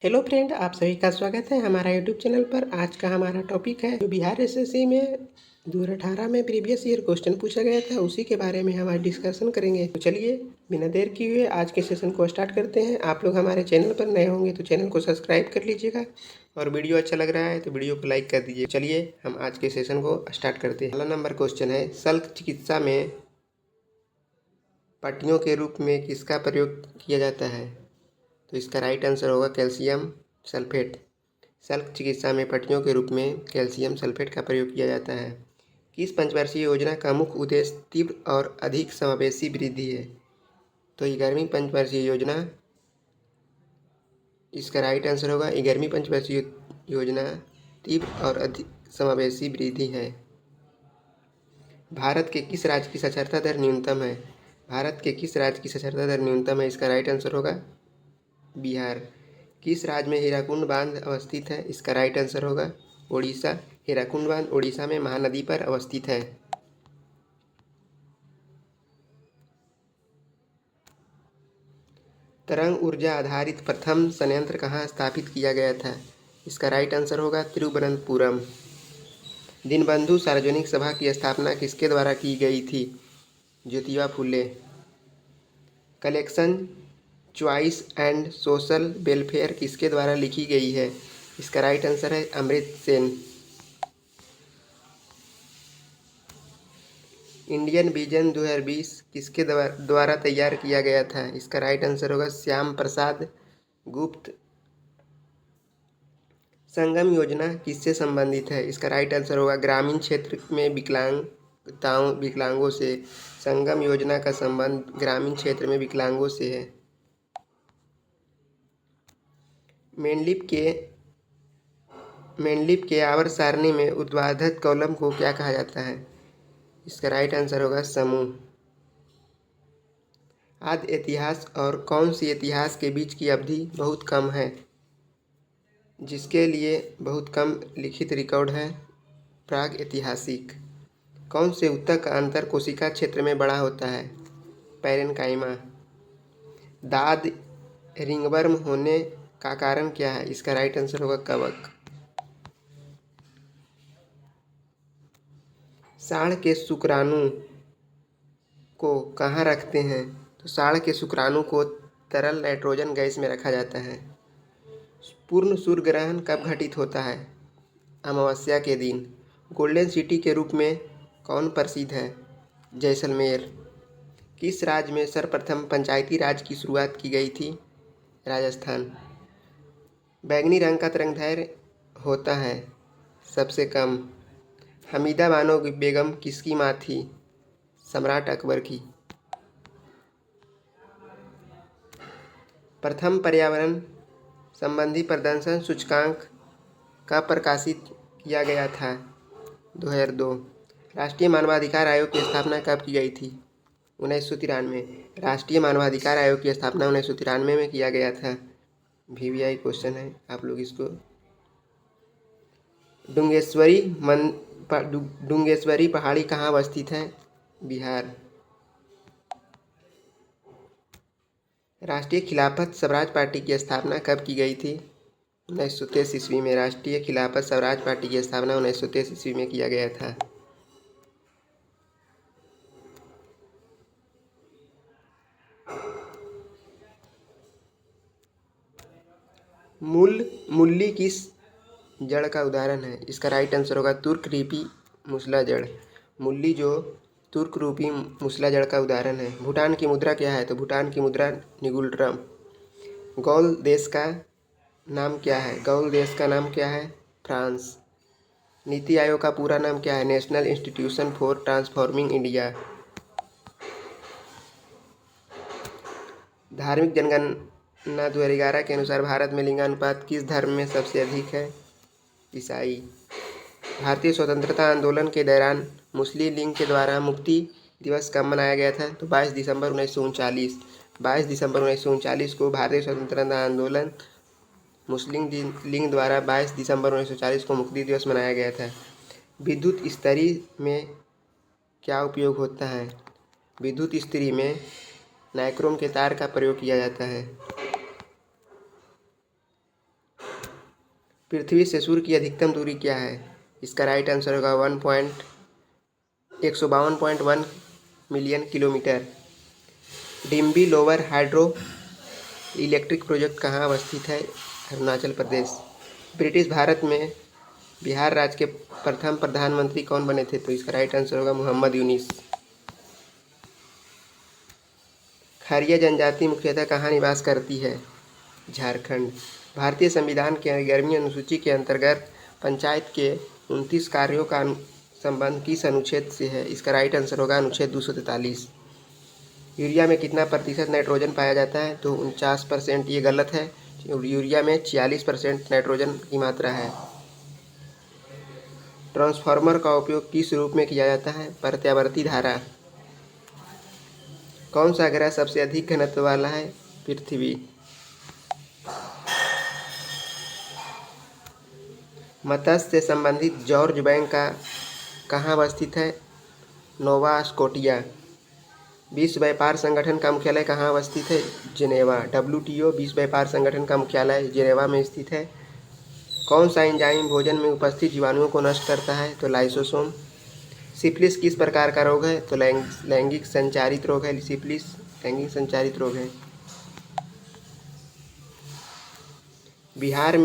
Hello friend, आप सभी का स्वागत है हमारा यूट्यूब चैनल पर। आज का हमारा टॉपिक है जो बिहार एसएससी में 2018 में प्रीवियस ईयर क्वेश्चन पूछा गया था, उसी के बारे में हम आज डिस्कशन करेंगे। तो चलिए बिना देर किए हुए आज के सेशन को स्टार्ट करते हैं। आप लोग हमारे चैनल पर नए होंगे तो चैनल को सब्सक्राइब कर लीजिएगा और वीडियो अच्छा लग रहा है तो वीडियो को लाइक कर दीजिए। चलिए हम आज के सेशन को स्टार्ट करते हैं। पहला नंबर क्वेश्चन है, शल्य चिकित्सा में पट्टियों के रूप में किसका प्रयोग किया जाता है? तो इसका राइट आंसर होगा कैल्शियम सल्फेट। शल्य चिकित्सा में पट्टियों के रूप में कैल्शियम सल्फेट का प्रयोग किया जाता है। किस पंचवर्षीय योजना का मुख्य उद्देश्य तीव्र और अधिक समावेशी वृद्धि है? तो 11वीं पंचवर्षीय योजना, इसका राइट आंसर होगा 11वीं पंचवर्षीय योजना तीव्र और अधिक समावेशी वृद्धि है। भारत के किस राज्य की साक्षरता दर न्यूनतम है? भारत के किस राज्य की साक्षरता दर न्यूनतम है? इसका राइट आंसर होगा बिहार। किस राज्य में हीराकुंड बांध अवस्थित है? इसका राइट आंसर होगा ओडिशा। हीराकुंड बांध ओडिशा में महानदी पर अवस्थित है। तरंग ऊर्जा आधारित प्रथम संयंत्र कहाँ स्थापित किया गया था? इसका राइट आंसर होगा तिरुवनंतपुरम। दीनबंधु सार्वजनिक सभा की स्थापना किसके द्वारा की गई थी? Jyotiba Phule. Collection choice and social welfare किसके द्वारा लिखी गई है? इसका राइट आंसर है अमृत सेन। इंडियन विजन 2020 किसके द्वारा तैयार किया गया था? इसका राइट आंसर होगा श्याम प्रसाद गुप्त। संगम योजना किससे संबंधित है? इसका राइट आंसर होगा ग्रामीण क्षेत्र में विकलांगों से। संगम योजना का संबंध ग्रामीण क्षेत्र में विकलांगों से है। मेंडलीव के आवर्त सारणी में ऊर्ध्वाधर कॉलम को क्या कहा जाता है? इसका राइट आंसर होगा समूह। आदि इतिहास और कौन सी इतिहास के बीच की अवधि बहुत कम है? जिसके लिए बहुत कम लिखित रिकॉर्ड है प्राग ऐतिहासिक। कौन से ऊतक का अंतर कोशिका क्षेत्र में बड़ा होता है? पैरेनकाइमा। दाद रिंगवर्म होने का कारण क्या है? इसका राइट आंसर होगा कवक। साँड के शुक्राणु को कहाँ रखते हैं? तो साँड के शुक्राणु को तरल नाइट्रोजन गैस में रखा जाता है। पूर्ण सूर्य ग्रहण कब घटित होता है? अमावस्या के दिन। गोल्डन सिटी के रूप में कौन प्रसिद्ध है? जैसलमेर। किस राज्य में सर्वप्रथम पंचायती राज की शुरुआत की गई थी? राजस्थान। बैंगनी रंग का तरंगदैर्घ्य होता है सबसे कम। हमीदा बानो बेगम किसकी माँ थी? सम्राट अकबर की। प्रथम पर्यावरण संबंधी प्रदर्शन सूचकांक कब प्रकाशित किया गया था? 2002। राष्ट्रीय मानवाधिकार आयोग की स्थापना कब की गई थी? 1993। राष्ट्रीय मानवाधिकार आयोग की स्थापना 1993 में किया गया था। VVI क्वेश्चन है, आप लोग इसको। डुंगेश्वरी पहाड़ी कहाँ अवस्थित है? बिहार। राष्ट्रीय खिलाफत स्वराज पार्टी की स्थापना कब की गई थी? 1923 ईस्वी में। राष्ट्रीय खिलाफत स्वराज पार्टी की स्थापना 1923 ईस्वी में किया गया था। मूली किस जड़ का उदाहरण है? इसका राइट आंसर होगा तुर्क रूपी मूसला जड़। मूली जो तुर्क रूपी मूसला जड़ का उदाहरण है। भूटान की मुद्रा क्या है? तो भूटान की मुद्रा निगुल्ट्रम। गौल देश का नाम क्या है? गौल देश का नाम क्या है? फ्रांस। नीति आयोग का पूरा नाम क्या है? National institution for transforming India. धार्मिक जनगणना 2011 के अनुसार भारत में लिंगानुपात किस धर्म में सबसे अधिक है? ईसाई। भारतीय स्वतंत्रता आंदोलन के दौरान मुस्लिम लीग के द्वारा मुक्ति दिवस कब मनाया गया था? तो 22 दिसंबर 1939। 22 दिसंबर 1939 को भारतीय स्वतंत्रता आंदोलन मुस्लिम लीग द्वारा 22 दिसंबर 1940 को मुक्ति दिवस मनाया गया था। विद्युत इस्त्री में क्या उपयोग होता है? विद्युत इस्त्री में नाइक्रोम के तार का प्रयोग किया जाता है। पृथ्वी से सूर्य की अधिकतम दूरी क्या है? इसका राइट आंसर होगा 152.1 मिलियन किलोमीटर। डिम्बी लोअर हाइड्रो इलेक्ट्रिक प्रोजेक्ट कहाँ अवस्थित है? अरुणाचल प्रदेश। ब्रिटिश भारत में बिहार राज्य के प्रथम प्रधानमंत्री कौन बने थे? तो इसका राइट आंसर होगा मोहम्मद यूनिस। खारिया जनजाति मुख्यतः कहाँ निवास करती है? झारखंड। भारतीय संविधान के 11वीं अनुसूची के अंतर्गत पंचायत के 29 कार्यों का संबंध किस अनुच्छेद से है? इसका राइट आंसर होगा अनुच्छेद 243। यूरिया में कितना प्रतिशत नाइट्रोजन पाया जाता है? तो 49%। ये गलत है। यूरिया में 46% नाइट्रोजन की मात्रा है। ट्रांसफार्मर का उपयोग किस रूप में किया जाता है? प्रत्यावर्ती धारा। कौन सा ग्रह सबसे अधिक घनत्व वाला है? पृथ्वी। मत्स्य से संबंधित जॉर्ज बैंक का कहाँ अवस्थित है? Nova Scotia. विश्व व्यापार संगठन का मुख्यालय कहाँ अवस्थित है? जिनेवा। WTO विश्व व्यापार संगठन का मुख्यालय जिनेवा में स्थित है। कौन सा एंजाइम भोजन में उपस्थित जीवाणुओं को नष्ट करता है? तो लाइसोसोम। सिफिलिस किस प्रकार का रोग है? तो लैंगिक संचारित रोग है। सिफिलिस लैंगिक संचारित रोग है। बिहार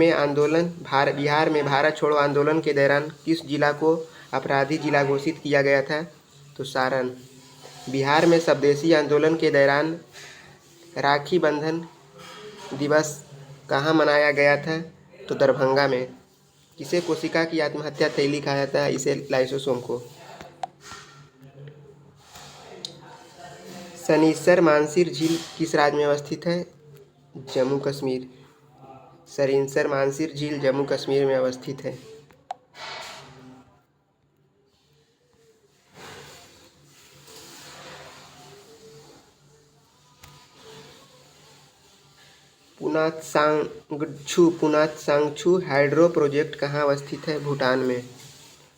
में भारत छोड़ो आंदोलन के दौरान किस जिला को अपराधी जिला घोषित किया गया था? तो सारण। बिहार में स्वदेशी आंदोलन के दौरान राखी बंधन दिवस कहाँ मनाया गया था? तो दरभंगा में। किसे कोशिका की आत्महत्या थैली कहा जाता है? इसे लाइसोसोम को। सनीसर मानसिर झील किस राज्य में अवस्थित है? जम्मू कश्मीर। सरीसर मानसिर झील जम्मू कश्मीर में अवस्थित है। पुनात सांगछू हाइड्रो प्रोजेक्ट कहाँ अवस्थित है? भूटान में।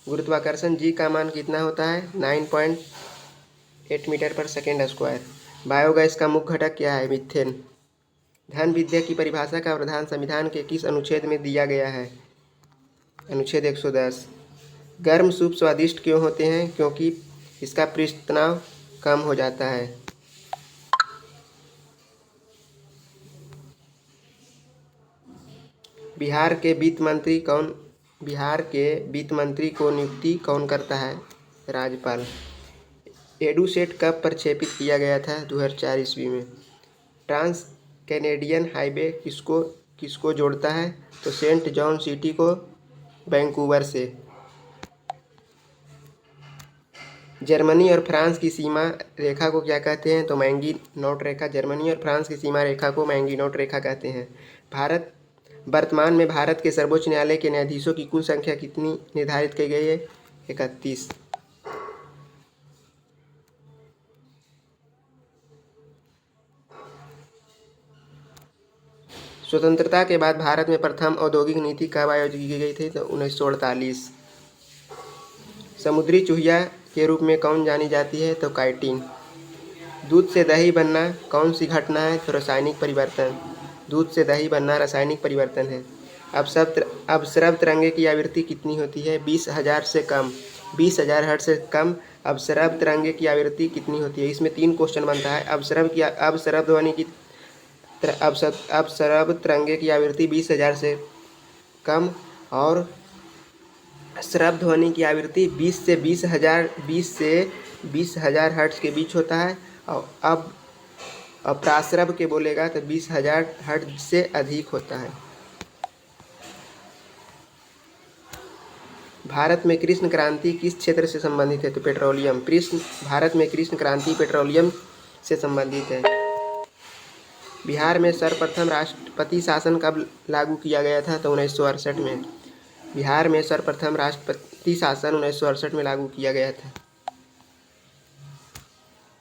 गुरुत्वाकर्षण जी का मान कितना होता है? 9.8 मीटर पर सेकेंड स्क्वायर। बायोगैस का मुख्य घटक क्या है? मीथेन। धन विद्या की परिभाषा का प्रावधान संविधान के किस अनुच्छेद में दिया गया है? अनुच्छेद 110। गर्म सूप स्वादिष्ट क्यों होते हैं? क्योंकि इसका पृष्ठ तनाव कम हो जाता है। बिहार के वित्त मंत्री को नियुक्ति कौन करता है? राज्यपाल। एडुसेट कब प्रक्षेपित किया गया था? 2004 ईस्वी में। ट्रांस कैनेडियन हाईवे किसको जोड़ता है? तो सेंट जॉन सिटी को वैंकूवर से। जर्मनी और फ्रांस की सीमा रेखा को क्या कहते हैं? तो मैंगीनोट रेखा। जर्मनी और फ्रांस की सीमा रेखा को मैंगीनोट रेखा कहते हैं। वर्तमान में भारत के सर्वोच्च न्यायालय के न्यायाधीशों की कुल संख्या कितनी निर्धारित की गई है? 31। स्वतंत्रता के बाद भारत में प्रथम औद्योगिक नीति कब आयोजित की गई थी? तो 1948। समुद्री चूहिया के रूप में कौन जानी जाती है? तो काइटिन। दूध से दही बनना कौन सी घटना है? तो रासायनिक परिवर्तन। दूध से दही बनना रासायनिक परिवर्तन है। अवसर्व तरंगे की आवृत्ति कितनी होती है? 20,000 से कम। 20,000 हर्ट्ज से कम अवसर्व तरंगे की आवृत्ति कितनी होती है? इसमें 3 क्वेश्चन बनता है। अवसर्व तरंगे की आवृत्ति 20,000 से कम और श्रव्य ध्वनि की आवृत्ति 20 से 20,000 हर्ट्ज के बीच होता है। और अब प्राश्रव्य के बोलेगा तो 20,000 हर्ट्ज से अधिक होता है। भारत में कृष्ण क्रांति किस क्षेत्र से संबंधित है? तो पेट्रोलियम। भारत में कृष्ण क्रांति पेट्रोलियम से संबंधित है। बिहार में सर्वप्रथम राष्ट्रपति शासन कब लागू किया गया था? तो 1968 में। बिहार में सर्वप्रथम राष्ट्रपति शासन 1968 में लागू किया गया था।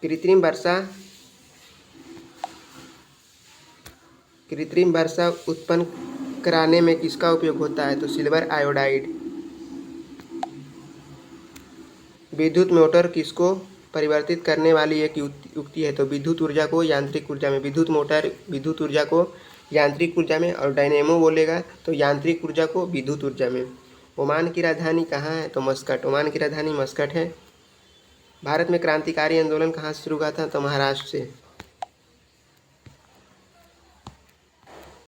कृत्रिम वर्षा उत्पन्न कराने में किसका उपयोग होता है? तो सिल्वर आयोडाइड। विद्युत मोटर किसको परिवर्तित करने वाली एक युक्ति है? तो विद्युत ऊर्जा को यांत्रिक ऊर्जा में। विद्युत ऊर्जा को यांत्रिक ऊर्जा में, और डायनेमो बोलेगा तो यांत्रिक ऊर्जा को विद्युत ऊर्जा में। ओमान की राजधानी कहाँ है? तो मस्कट। ओमान की राजधानी मस्कट है। भारत में क्रांतिकारी आंदोलन कहाँ से शुरू हुआ था? तो महाराष्ट्र से।